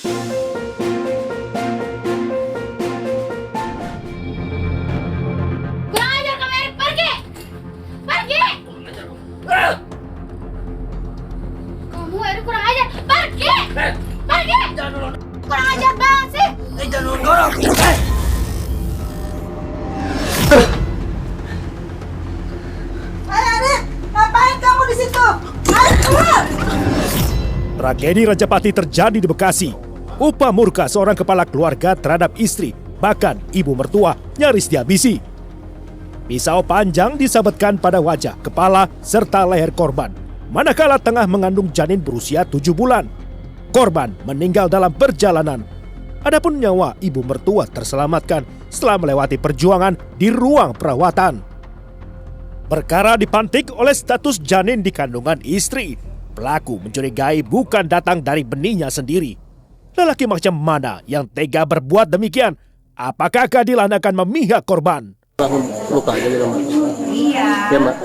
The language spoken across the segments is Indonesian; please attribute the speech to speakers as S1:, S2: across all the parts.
S1: Kurang ajar kamu, Erik, pergi! Pergi! Kamu, Erik, kurang ajar, pergi! Pergi! Kurang ajar banget sih!
S2: Jangan dorong.
S3: Erik, ngapain kamu di situ? Ayo keluar!
S4: Tragedi Rajapati terjadi di Bekasi. Upah murka seorang kepala keluarga terhadap istri, bahkan ibu mertua, nyaris dihabisi. Pisau panjang disabetkan pada wajah, kepala, serta leher korban, manakala tengah mengandung janin berusia 7 bulan. Korban meninggal dalam perjalanan. Adapun nyawa ibu mertua terselamatkan setelah melewati perjuangan di ruang perawatan. Perkara dipantik oleh status janin di kandungan istri. Pelaku mencurigai bukan datang dari benihnya sendiri. Lelaki macam mana yang tega berbuat demikian? Apakah keadilan akan memihak korban?
S5: Langsung luka aja gitu, Mbak.
S3: Iya.
S5: Ya, Mbak.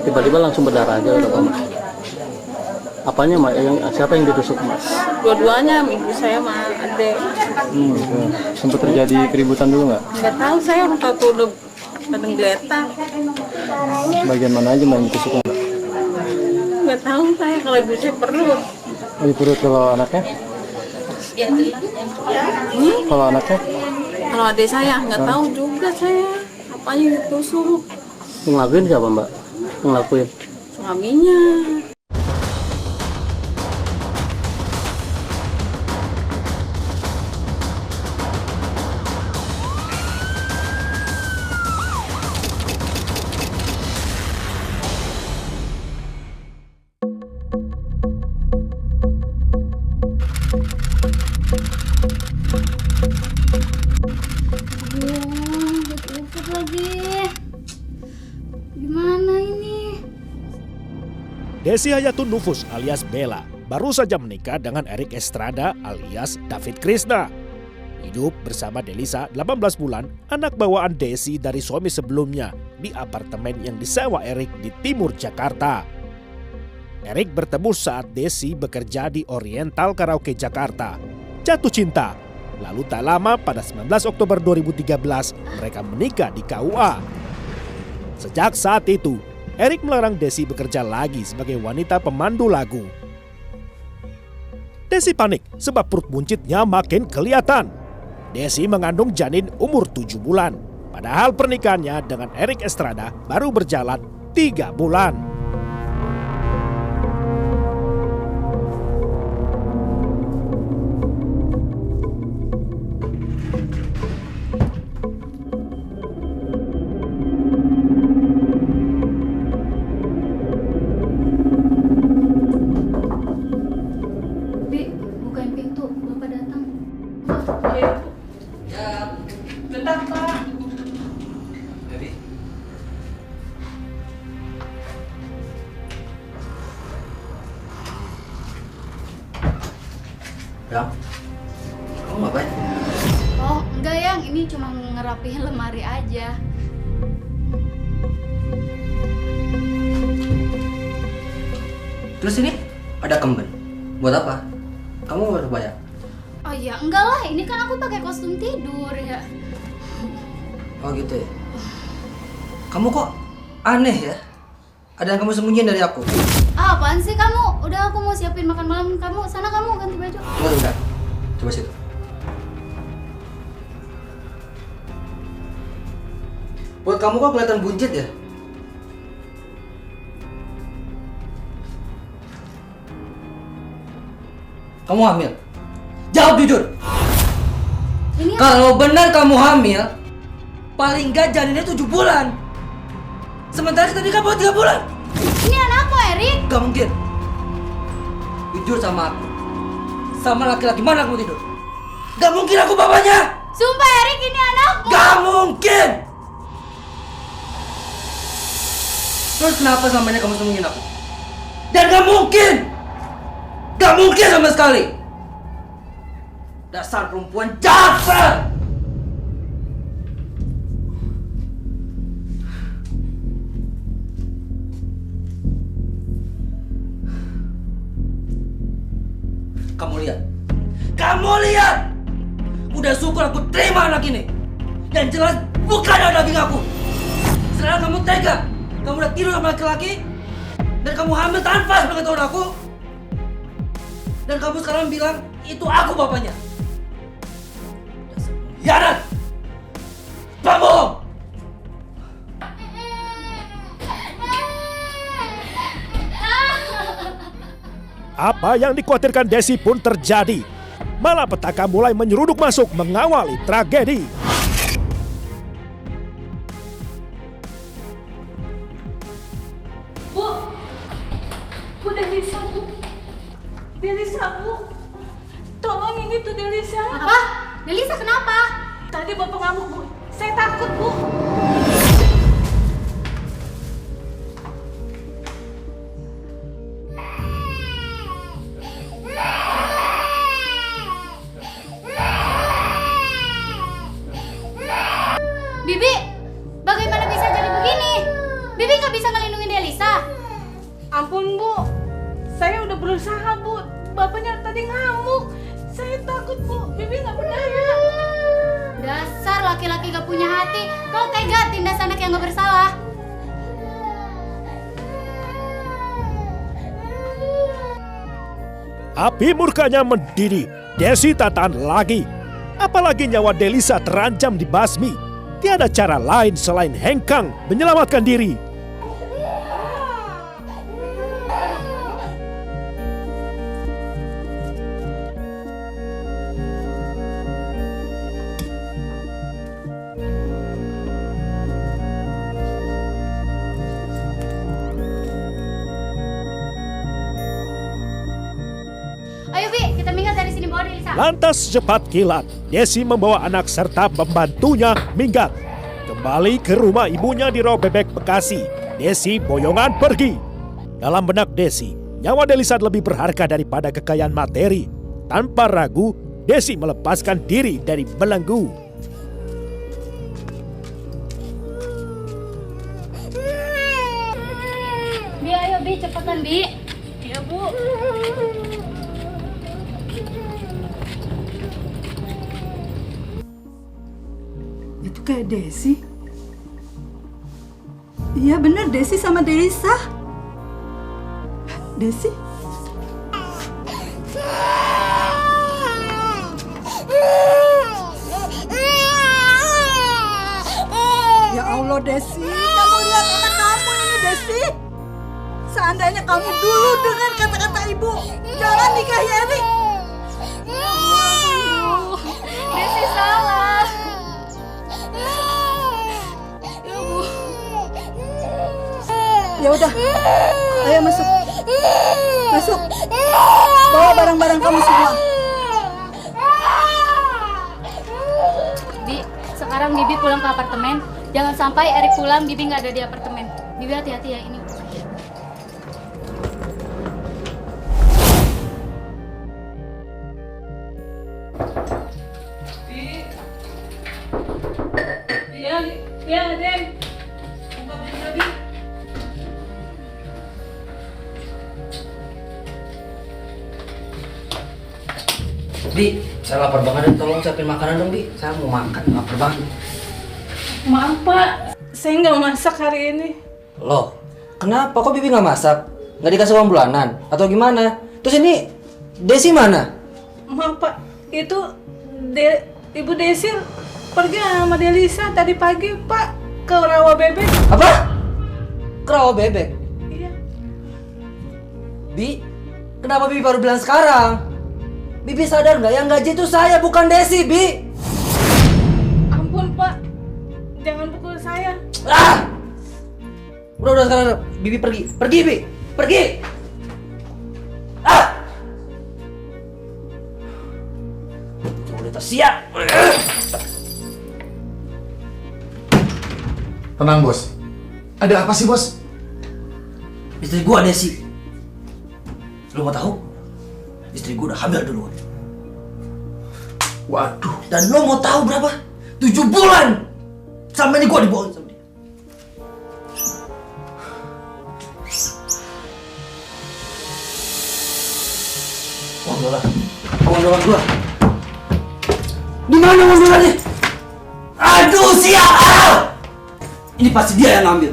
S5: Tiba-tiba langsung berdarah aja gitu, Mbak. Apanya, Mbak? Siapa yang ditusuk, Mas?
S6: Dua-duanya, ibu saya sama adek.
S5: Sempat terjadi keributan dulu nggak?
S6: Nggak tahu, saya orang tahu tuh udah kadang geletak.
S5: Bagian mana aja, Mbak, yang ditusuk, Mbak?
S6: Nggak tahu saya, kalau ibu saya perut.
S5: Di perut. Kalau anaknya? Kalau anaknya?
S6: Kalau adek saya nggak tahu juga saya apanya yang ditusuk.
S5: Yang ngelakuin siapa, Mbak? Yang ngelakuin?
S6: Suaminya.
S1: Lutut lagi. Gimana ini?
S4: Desi Hayatun Nufus alias Bella baru saja menikah dengan Erik Estrada alias David Krishna. Hidup bersama Delisa 18 bulan, anak bawaan Desi dari suami sebelumnya di apartemen yang disewa Erik di timur Jakarta. Erik bertemu saat Desi bekerja di Oriental Karaoke Jakarta. Jatuh cinta. Lalu tak lama pada 19 Oktober 2013 mereka menikah di KUA. Sejak saat itu, Erik melarang Desi bekerja lagi sebagai wanita pemandu lagu. Desi panik sebab perut buncitnya makin kelihatan. Desi mengandung janin umur 7 bulan. Padahal pernikahannya dengan Erik Estrada baru berjalan 3 bulan.
S1: Bi, bukain pintu, Bapak datang.
S6: Bentar, Pak.
S2: Yang, kamu ngapain?
S1: Oh, enggak yang, ini cuma ngerapihin lemari aja.
S2: Terus ini ada kemben. Buat apa? Kamu baru bayar.
S1: Oh iya, enggak lah, ini kan aku pakai kostum tidur ya.
S2: Oh gitu ya. Kamu kok aneh ya? Ada yang kamu sembunyiin dari aku.
S1: Ah, apaan sih kamu? Udah aku mau siapin makan malam kamu. Sana kamu ganti baju.
S2: Tunggu bentar. Coba situ. Buat kamu kok kelihatan buncit ya? Kamu hamil? Jawab jujur.
S1: Ini
S2: Kalau benar kamu hamil, paling nggak janinnya 7 bulan. Sementara kita nikah baru 3 bulan.
S1: ini anakku, Erik.
S2: Gak mungkin. Jujur sama aku. Sama laki-laki mana kamu tidur? Gak mungkin aku bapaknya.
S1: Sumpah, Erik, ini anakku.
S2: Gak mungkin. Terus kenapa selama ini kamu sembunyiin aku? Dan gak mungkin. Gak mungkin sama sekali. Dasar perempuan jahat. Kamu lihat, Kamu lihat! Udah syukur aku terima anak ini. Yang jelas bukan anak daging aku. Sekarang kamu tega. Kamu udah tidur sama laki-laki. Dan kamu hamil tanpa sepengetahuan aku. Dan kamu sekarang bilang, itu aku bapaknya. Dasar pengkhianat! Pembohong!
S4: Apa yang dikhawatirkan Desi pun terjadi. Malapetaka mulai menyeruduk masuk mengawali tragedi.
S6: Bu Delisa, Bu. Delisa, Bu. Tolong ini tuh Delisa.
S1: Apa? Delisa kenapa?
S6: Tadi Bapak ngamuk, Bu. Saya takut, Bu.
S1: Bibi, bagaimana bisa jadi begini? Bibi nggak bisa ngelindungi Delisa.
S6: Ampun, Bu. Saya udah berusaha, Bu. Bapaknya tadi ngamuk. Saya takut, Bu. Bibi nggak berdaya.
S1: Dasar laki-laki gak punya hati. Kau tega tindas anak yang gak bersalah.
S4: Api murkanya mendidih. Desi tak tahan lagi. Apalagi nyawa Delisa terancam dibasmi. Tiada cara lain selain hengkang menyelamatkan diri.
S1: Ayo Bi, kita minggat dari sini, bawa Delisa.
S4: Lantas cepat kilat, Desi membawa anak serta pembantunya minggat. Kembali ke rumah ibunya di Rawa Bebek, Bekasi. Desi boyongan pergi. Dalam benak Desi, nyawa Delisa lebih berharga daripada kekayaan materi. Tanpa ragu, Desi melepaskan diri dari belenggu.
S1: Bi, ayo Bi, cepetan Bi.
S6: Ya, Bu.
S3: Itu kayak Desi. Iya bener, Desi sama Delisa. Desi? Ya Allah Desi, kamu lihat anak kamu ini Desi. Seandainya kamu dulu dengar kata-kata ibu, jangan nikahi Eri.
S1: Desi salah.
S3: Ya udah, ayo masuk. Masuk. Bawa barang-barang kamu semua.
S1: Bi, sekarang Bibi pulang ke apartemen. Jangan sampai Erik pulang, Bibi nggak ada di apartemen. Bibi hati-hati ya ini.
S6: Ya, Den.
S2: Bi, saya lapar banget. Tolong siapin makanan dong, Bi. Saya mau makan, lapar banget.
S6: Maaf, Pak. Saya nggak masak hari ini.
S2: Loh, kenapa kok Bibi nggak masak? Nggak dikasih uang bulanan? Atau gimana? Terus ini Desi mana?
S6: Maaf, Pak. Itu Ibu Desi pergi sama Delisa tadi pagi, Pak, ke Rawa Bebek.
S2: Apa? Ke Rawa Bebek?
S6: Iya.
S2: Bi, kenapa Bibi baru bilang sekarang? Bibi sadar nggak yang gaji itu saya, bukan Desi, Bi?
S6: Ampun, Pak. Jangan pukul saya.
S2: Ah! Udah sekarang Bibi pergi. Pergi, Bi. Pergi. Ah! Udah siap.
S7: Tenang, Bos. Ada apa sih, Bos?
S2: Istri gua Desi. Lu mau tahu? Istri gua udah hamil duluan.
S7: Waduh.
S2: Dan lo mau tahu berapa? 7 bulan. Sampai ini gua dibohongin sama dia. Uang dolar gua. Di mana uang dolarnya? Aduh, sial! Ini pasti dia yang ngambil.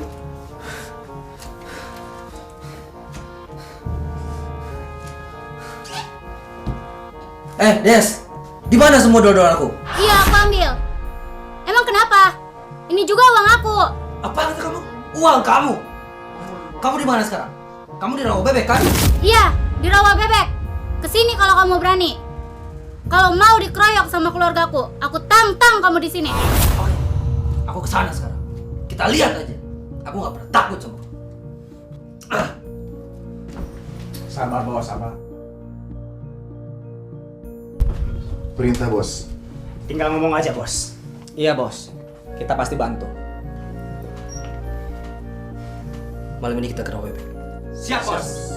S2: Des, di mana semua dolar aku?
S1: Iya, aku ambil. Emang kenapa? Ini juga uang aku.
S2: Apa kata kamu? Uang kamu? Kamu di mana sekarang? Kamu di rawa bebek kan?
S1: Iya, di rawa bebek. Kesini kalau kamu berani. Kalau mau dikeroyok sama keluargaku, aku tantang kamu di sini.
S2: Oke, aku kesana sekarang. Kita lihat aja. Aku nggak pernah takut sama kamu.
S7: Sabar bos, sabar. Perintah bos.
S8: Tinggal ngomong aja, Bos.
S9: Iya bos, kita pasti bantu.
S2: Malam ini kita ke rawa bebek.
S8: Siap, Bos.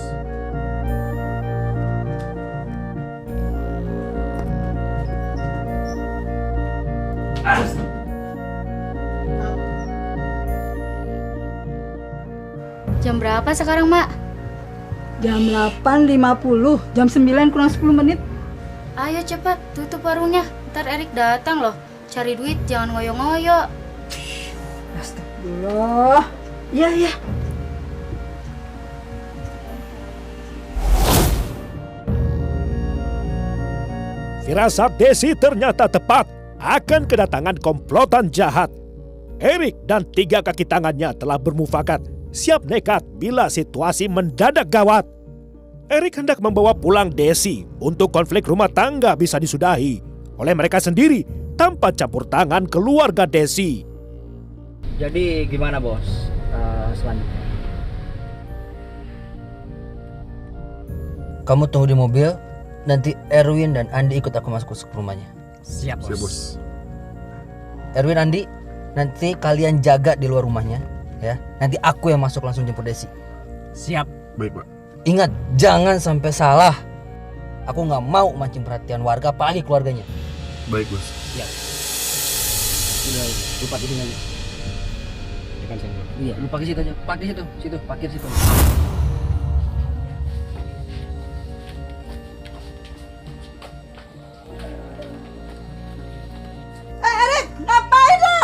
S1: Jam berapa sekarang, Mak?
S3: Jam 8.50, jam 9 kurang 10 menit.
S1: Ayo cepat, tutup warungnya. Ntar Erik datang loh. Cari duit, jangan ngoyo-ngoyo.
S3: Astagfirullah. Iya.
S4: Firasat Desi ternyata tepat. Akan kedatangan komplotan jahat. Erik dan 3 kaki tangannya telah bermufakat, siap nekat bila situasi mendadak gawat. Erik hendak membawa pulang Desi untuk konflik rumah tangga bisa disudahi oleh mereka sendiri tanpa campur tangan keluarga Desi.
S9: Jadi gimana bos? Selanjutnya.
S2: Kamu tunggu di mobil. Nanti Erwin dan Andi ikut aku masuk ke rumahnya.
S8: Siap, Bos.
S7: Siap bos.
S2: Erwin, Andi, nanti kalian jaga di luar rumahnya, ya. Nanti aku yang masuk langsung jemput Desi.
S8: Siap.
S7: Baik pak.
S2: Ingat, jangan sampai salah. Aku nggak mau mancing perhatian warga, apalagi keluarganya.
S7: Baik bos.
S2: Udah, lu parkir sini aja.
S8: Depan sini.
S2: Iya, lu parkir situ aja. Parkir situ, parkir situ.
S3: Erik, ngapain lo?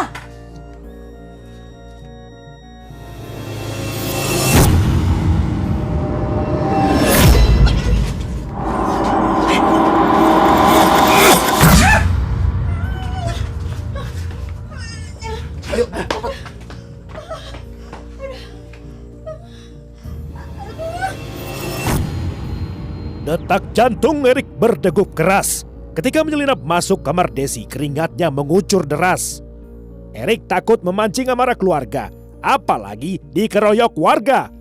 S4: Detak jantung Erik berdegup keras. Ketika menyelinap masuk kamar Desi, keringatnya mengucur deras. Erik takut memancing amarah keluarga, apalagi dikeroyok warga.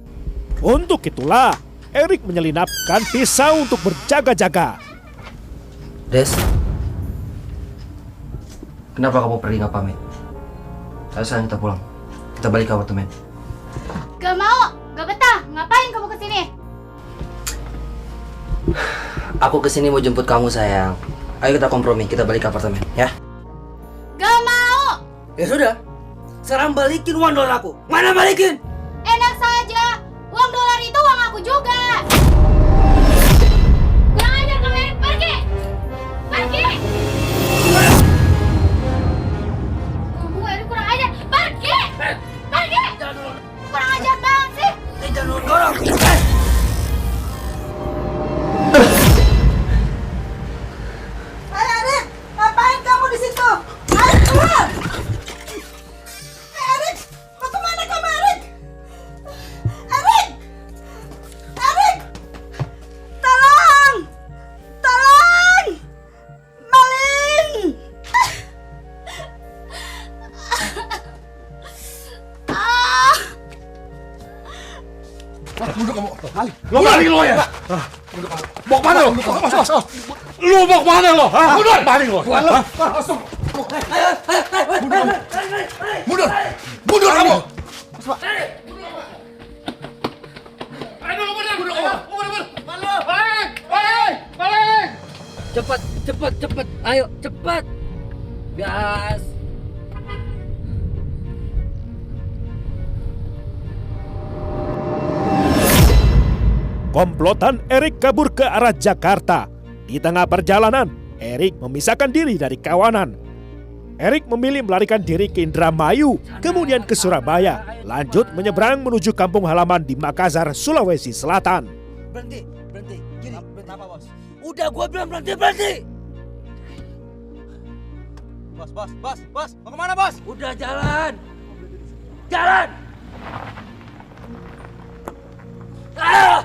S4: Untuk itulah, Erik menyelinapkan pisau untuk berjaga-jaga.
S2: Des, kenapa kamu pergi nggak pamit? Sekarang kita pulang. Kita balik ke apartemen.
S1: Gak mau, gak betah. Ngapain kamu kesini?
S2: Aku kesini mau jemput kamu sayang. Ayo kita kompromi, kita balik ke apartemen, ya?
S1: Gak mau.
S2: Ya sudah. Sekarang balikin uang dolar aku. Mana balikin?
S1: Enak saja. Uang dolar itu uang aku juga. Kurang ajar kamu, Erik. Pergi. Pergi. Kamu, Erik, kurang ajar. Pergi. Pergi. Kurang ajar banget sih.
S2: Jangan dorong.
S3: Erik, ngapain kamu di situ? Ayo keluar! Erik, mau kemana kamu, Erik? Erik! Erik! Tolong! Tolong! Maling!
S1: Ah.
S7: Duduk kamu. Maling. Lo maling lo ya? Mau kemana lo? Lu mau kemana lo? Mundur! Maling lo. Langsung. Mundur. Mundur kamu.
S2: Cepat. Ayo, cepat. Gas.
S4: Komplotan Erik kabur ke arah Jakarta. Di tengah perjalanan, Erik memisahkan diri dari kawanan. Erik memilih melarikan diri ke Indramayu, kemudian ke Surabaya, lanjut menyeberang menuju kampung halaman di Makassar, Sulawesi Selatan.
S2: Berhenti. Gini. Kenapa, Bos? Udah gua bilang berhenti.
S9: Bos, mau kemana bos?
S2: Udah jalan. Jalan. Ah!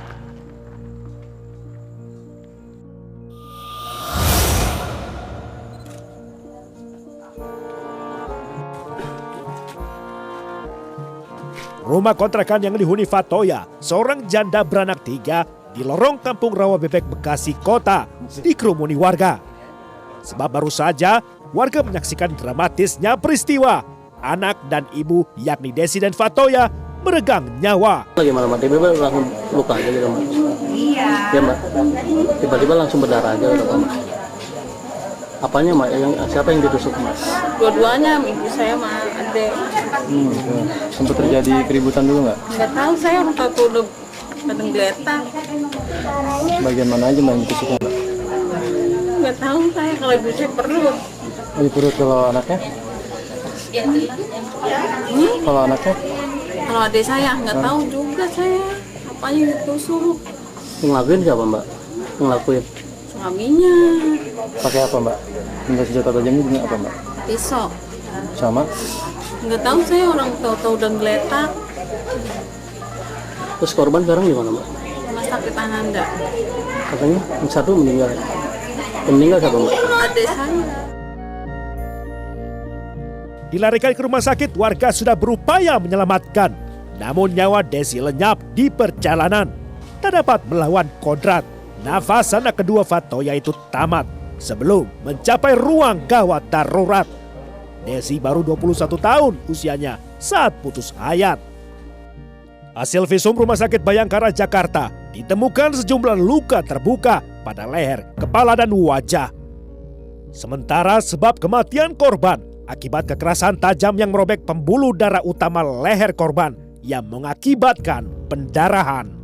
S4: Rumah kontrakan yang dihuni Fatoya, seorang janda beranak 3 di lorong kampung Rawabebek, Bekasi Kota, dikerumuni warga. Sebab baru saja warga menyaksikan dramatisnya peristiwa. Anak dan ibu yakni Desi dan Fatoya meregang nyawa.
S5: Gimana Mbak? Tiba-tiba langsung luka aja gitu Mbak? Iya. Ya Mbak? Tiba-tiba langsung berdarah aja gitu Mbak? Apanya Mbak? Siapa yang ditusuk Mbak?
S6: Dua-duanya, ibu saya sama adek.
S5: Sempat terjadi keributan dulu nggak?
S6: Nggak tahu, saya orang tahu udah kadang geletak.
S5: Bagian mana aja Mbak yang ditusuknya Mbak?
S6: Nggak tahu saya, kalau ibu saya perut.
S5: Di perut. Kalau anaknya? Kalau anaknya?
S6: Kalau adik saya nggak tahu juga saya apa yang ditusuk.
S5: Yang ngelakuin siapa Mbak? Yang ngelakuin?
S6: Suaminya.
S5: Pakai apa Mbak? Benda senjata tajamnya dengan apa Mbak?
S6: Pisau.
S5: Sama?
S6: Nggak tahu, saya orang tahu-tahu udah geletak.
S5: Terus korban sekarang di mana Mbak?
S6: Rumah sakit Ananda.
S5: Katanya yang satu meninggal. Yang meninggal siapa Mbak?
S6: Adik saya.
S4: Dilarikan ke rumah sakit, warga sudah berupaya menyelamatkan. Namun nyawa Desi lenyap di perjalanan. Tak dapat melawan kodrat. Nafas anak kedua Fatoya itu tamat sebelum mencapai ruang gawat darurat. Desi baru 21 tahun usianya saat putus hayat. Hasil visum Rumah Sakit Bayangkara Jakarta ditemukan sejumlah luka terbuka pada leher, kepala, dan wajah. Sementara sebab kematian korban akibat kekerasan tajam yang merobek pembuluh darah utama leher korban yang mengakibatkan pendarahan.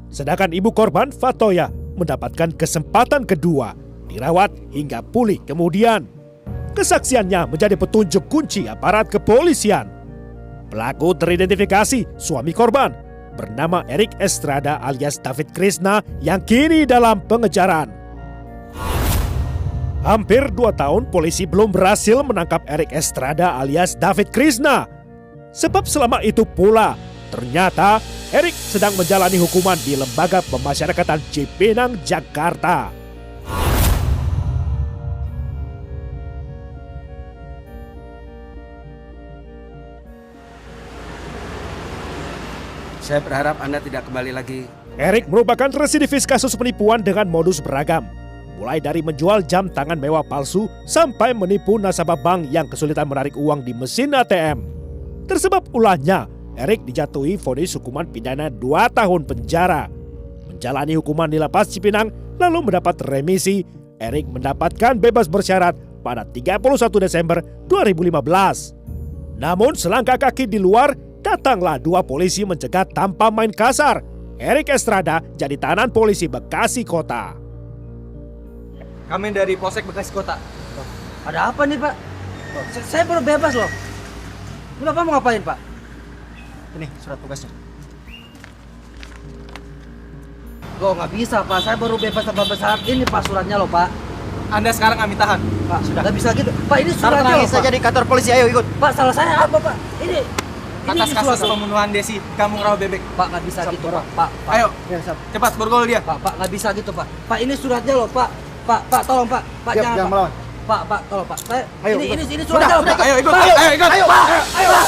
S4: Sedangkan ibu korban, Fatoya, mendapatkan kesempatan kedua, dirawat hingga pulih kemudian. Kesaksiannya menjadi petunjuk kunci aparat kepolisian. Pelaku teridentifikasi suami korban, bernama Erik Estrada alias David Krishna yang kini dalam pengejaran. Hampir 2 tahun polisi belum berhasil menangkap Erik Estrada alias David Krishna. Sebab selama itu pula, ternyata Erik sedang menjalani hukuman di Lembaga Pemasyarakatan Cipinang, Jakarta.
S10: Saya berharap Anda tidak kembali lagi.
S4: Erik merupakan residivis kasus penipuan dengan modus beragam. Mulai dari menjual jam tangan mewah palsu sampai menipu nasabah bank yang kesulitan menarik uang di mesin ATM. Tersebab ulahnya, Erik dijatuhi vonis hukuman pidana 2 tahun penjara. Menjalani hukuman di Lapas Cipinang lalu mendapat remisi. Erik mendapatkan bebas bersyarat pada 31 Desember 2015. Namun selangkah kaki di luar, datanglah 2 polisi mencegat tanpa main kasar. Erik Estrada jadi tahanan polisi Bekasi Kota.
S9: Kami dari Polsek Bekasi Kota.
S2: Ada apa nih, Pak? Saya baru bebas loh. Bapak mau ngapain, Pak?
S9: Ini surat tugasnya.
S2: Loh, nggak bisa, Pak. Saya baru bebas tanpa bersyarat. Ini, Pak, suratnya loh, Pak.
S9: Anda sekarang kami tahan.
S2: Pak,
S9: Sudah.
S2: nggak bisa gitu. Pak, ini
S9: Taruh
S2: suratnya loh,
S9: nangis
S2: Pak.
S9: saja di kantor polisi, ayo ikut.
S2: Pak, salah saya apa, Pak? Ini
S9: Atas
S2: surat
S9: kasus
S2: loh.
S9: pembunuhan Desi di Kampung Rawabebek.
S2: Pak, nggak bisa gitu, Pak. Pak,
S9: Ayo,
S2: Ya, Sab.
S9: cepat borgol dia.
S2: Pak, nggak bisa gitu, Pak. Pak, ini suratnya loh, Pak. Pak, tolong, Pak. Pak,
S9: Siap,
S2: jangan,
S9: jangan
S2: Pak.
S9: melawan.
S2: Pak, tolong, Pak. Saya,
S9: Ayo,
S2: ini
S9: ikut.
S2: suratnya loh, Pak.
S9: Ayo ikut,
S2: Pak,
S9: ayo ikut.
S2: Ayo, Pak. Ayo, Pak.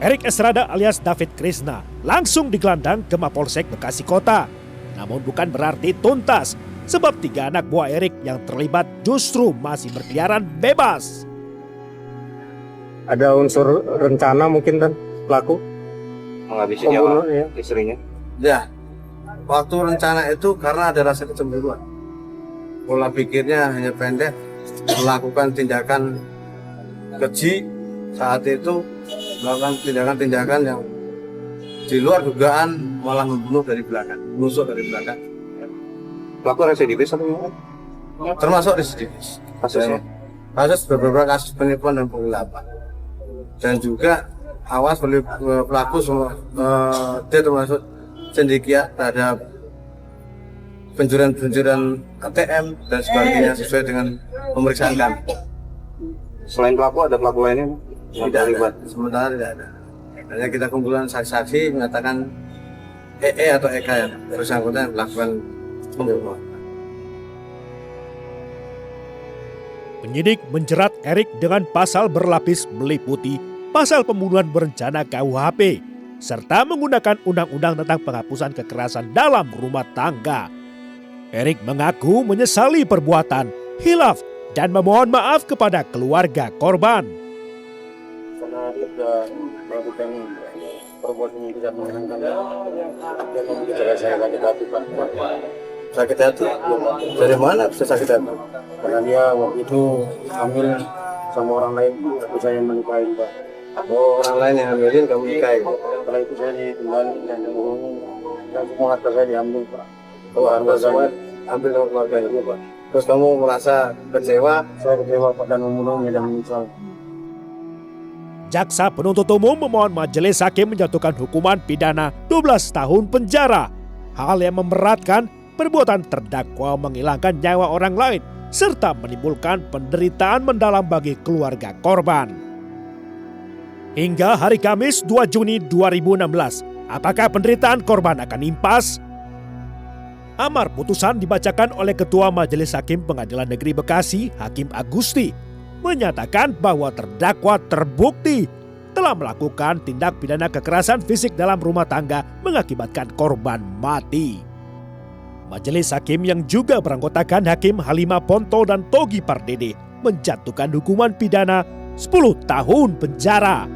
S4: Erik Estrada alias David Krishna langsung digelandang ke Mapolsek Bekasi Kota. Namun bukan berarti tuntas, sebab 3 anak buah Erik yang terlibat justru masih berkeliaran bebas.
S11: Ada unsur rencana mungkin kan pelaku
S10: Menghabisi
S11: pembunuh
S10: nyawa
S11: ya.
S10: istrinya.
S11: Ya, waktu rencana itu karena ada rasa kecemburuan. Pola pikirnya hanya pendek, melakukan tindakan keji saat itu, melakukan tindakan-tindakan yang di luar dugaan malah membunuh dari belakang, menusuk dari belakang.
S10: Pelaku residivis atau gimana?
S11: Termasuk residivis. Kasus beberapa kasus penipuan dan penggelapan. Dan juga awas pelaku dia termasuk cendekia terhadap pencurian ATM dan sebagainya sesuai dengan pemeriksaan kami.
S10: Selain pelaku ada pelaku lainnya?
S11: Tidak terlibat. Sementara tidak ada. Hanya kita kumpulan saksi-saksi mengatakan EE atau EK yang bersangkutan melakukan pembunuhan.
S4: Penyidik menjerat Erik dengan pasal berlapis meliputi pasal pembunuhan berencana KUHP serta menggunakan undang-undang tentang penghapusan kekerasan dalam rumah tangga. Erik mengaku menyesali perbuatan, hilaf, dan memohon maaf kepada keluarga korban.
S10: Karena dia sudah melakukan perbuatan yang tidak menyenangkan dan membuat saya sakit hati, Pak.
S11: Sakit hati? Dari mana bisa sakit hati?
S10: Karena dia waktu itu hamil sama orang lain, tapi saya menikahi, Pak.
S11: Oh, orang lain yang hamilin kamu nikahi?
S10: Setelah itu saya ditemani dan dibohongi dan semua harta saya diambil, Pak.
S11: Oh, harta semua ambil sama keluarga itu, Pak. Terus kamu merasa kecewa?
S10: Saya kecewa, Pak, dan membunuhnya dan menyesal.
S4: Jaksa penuntut umum memohon majelis hakim menjatuhkan hukuman pidana 12 tahun penjara. Hal yang memberatkan perbuatan terdakwa menghilangkan nyawa orang lain serta menimbulkan penderitaan mendalam bagi keluarga korban. Hingga hari Kamis 2 Juni 2016, apakah penderitaan korban akan impas? Amar putusan dibacakan oleh Ketua Majelis Hakim Pengadilan Negeri Bekasi, Hakim Agusti, menyatakan bahwa terdakwa terbukti telah melakukan tindak pidana kekerasan fisik dalam rumah tangga mengakibatkan korban mati. Majelis Hakim yang juga beranggotakan Hakim Halimah Ponto dan Togi Pardede menjatuhkan hukuman pidana 10 tahun penjara.